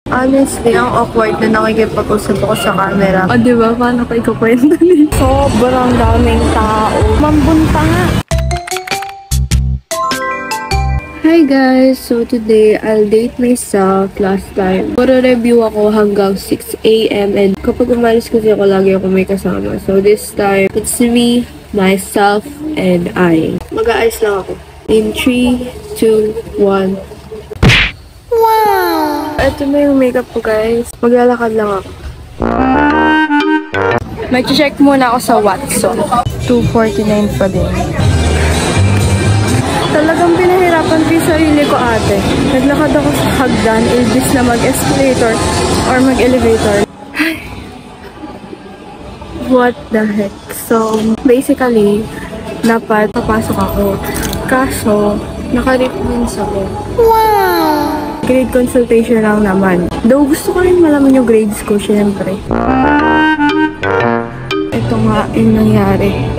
Honestly, ang awkward na nakikipag-usap ako sa camera. O, diba? Paano ko ikukwento nito? Sobrang daming tao. Mambunta nga. Hi guys! So today, I'll date myself last time. Puro-review ako hanggang 6 AM and kapag umalis kasi ako, lagi ako may kasama. So this time, it's me, myself, and I. Mag-aayos lang ako. In 3, 2, 1. Wow! Ito na yung makeup ko guys. Maglalakad lang ako. May check muna ako sa Watson. 249 pa din. Talagang pinahirapan ko yung sarili ko ate. Naglakad ako sa hagdan, imbis na mag-escalator or mag-elevator. What the heck? So, basically, dapat papasok ako. Kaso, naka-reference ako. Wow! Grade consultation lang naman. Though gusto ko rin malaman yung grades ko, syempre. Ito nga yung nangyari.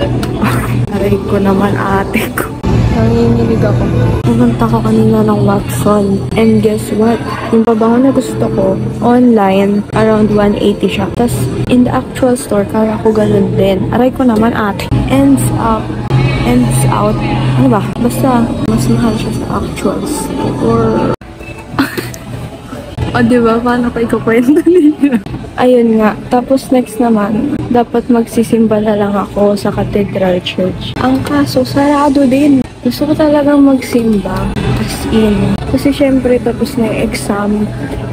Aray ko naman ate ko. Nanginginig ako. Pumunta ko kanina ng Watson. And guess what? Yung pabango na gusto ko, online, around 180 siya. Tapos, in the actual store, kaya ko ganun din. Aray ko naman ate. Ends out. Ano ba? Basta, mas mahal siya sa actual store. O, diba? Paano ko ikukwento niya? Ayun nga. Tapos next naman, dapat magsisimba na lang ako sa Cathedral Church. Ang kaso, sarado din. Gusto ko talagang magsimba. As in. Kasi syempre, tapos na yung exam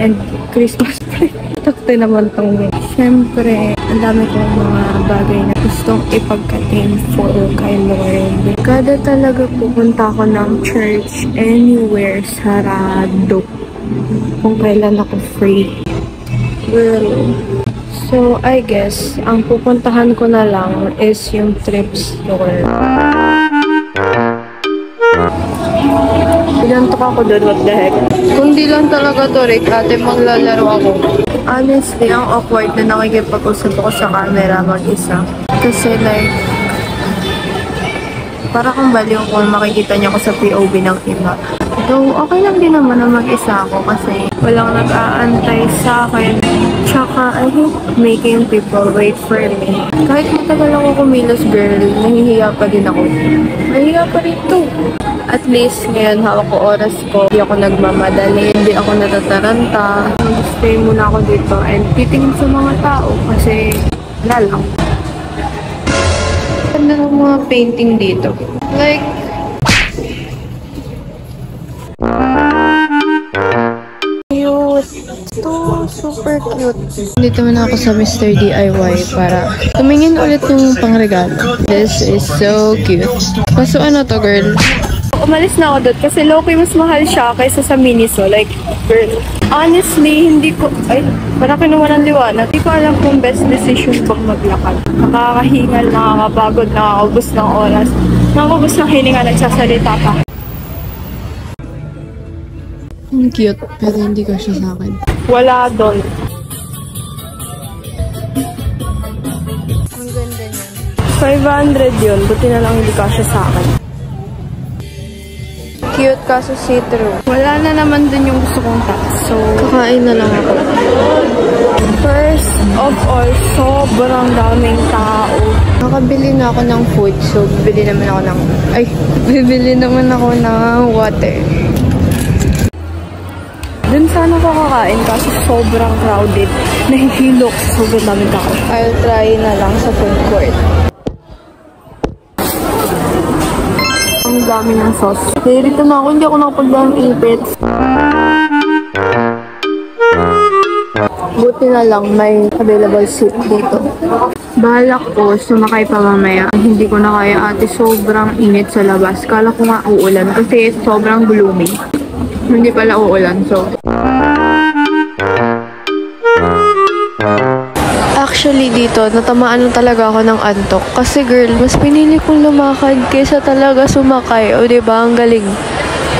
and Christmas break. Takte naman tong week. Syempre, ang dami kong mga bagay na gustong ipagka-thankful kay Lord. Kada talaga pupunta ako ng church, anywhere, sarado. Kung kailan ako free. Girl. So, I guess, ang pupuntahan ko na lang is yung thrift store. Pinantok ako doon, what the heck. Kung di lang talaga to, Rick, ate, maglalaro ako. Honestly, ang awkward na nakikipag-usap ako sa camera mag-isa. Kasi like, para kung baliw kung makikita niya ako sa POV ng iba. Though, okay lang din naman na mag-isa ako kasi walang nag-aantay sa akin. Tsaka, I hate making people wait for me. Kahit matagal ako kumilos, girl, nahihiya pa din ako. Nahihiya pa rin to. At least, ngayon, hawak ko oras ko. Hindi ako nagmamadali, hindi ako natataranta. Mag-stay muna ako dito and titingin sa mga tao kasi wala lang. Ganda ng mga painting dito. Like, cute. Ito, super cute. Dito muna ako sa Mr. DIY para tumingin ulit yung pangregalo. This is so cute. Kaso ano to, girl? Umalis na ako doon kasi low-key mas mahal siya kaysa sa Miniso. Like, girl. Honestly, hindi ko, para kinuha ng liwanag. Hindi ko alam kung best decision pag maglakad. Nakakahingal, nakakapagod, nakakaubos ng oras. Nakakaubos ng hininga, nagsasalita pa. Ang cute, pero hindi ko siya sa akin. Wala doon. Ang ganda niyan. 500 yun, buti na lang hindi ka siya sa akin. Cute kaso see-through. Wala na naman dun yung gusto kong top. So, kakain na lang ako. First of all, sobrang daming tao. Nakabili na ako ng food. So, bibili naman ako ng water. Dun sana ko kakain kasi sobrang crowded. Nahihilo kasi sobrang daming tao. I'll try na lang sa food court. Ang dami ng sauce. Nahirito na ako, hindi ako nakapagdaan ipit. Buti na lang may available seat dito. Balak ko, sumakay pa mamaya. Hindi ko na kaya ate, sobrang init sa labas. Kala ko nga uulan kasi sobrang gloomy. Hindi pala uulan, so. Actually dito, natamaan na talaga ako ng antok. Kasi girl, mas pinili kong lumakad kaysa talaga sumakay. O diba, ang galing.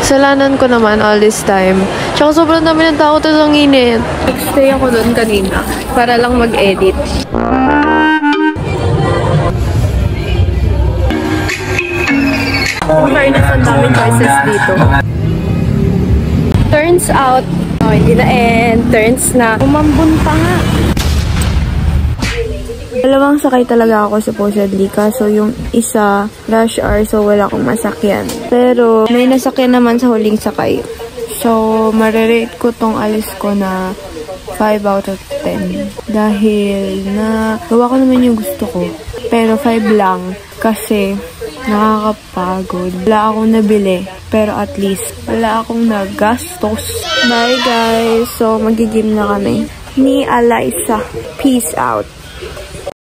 Kasalanan ko naman all this time. Tsaka sobrang dami ng tao, tapos ang init. Nag-stay ako doon kanina para lang mag-edit. Fairness, ang daming choices dito. Turns out, Oh, hindi na end. Turns na. Umambun pa nga. Dalawang sakay talaga ako supposedly. Kaso yung isa, rush hour, so wala akong masakyan. Pero may nasakyan naman sa huling sakay. So, marirate ko tong alis ko na 5 out of 10. Dahil na gawa ko naman yung gusto ko. Pero 5 lang. Kasi nakakapagod. Wala akong nabili. Pero at least, wala akong nagastos. Bye guys! So, magigim na kami ni Alyssa. Peace out!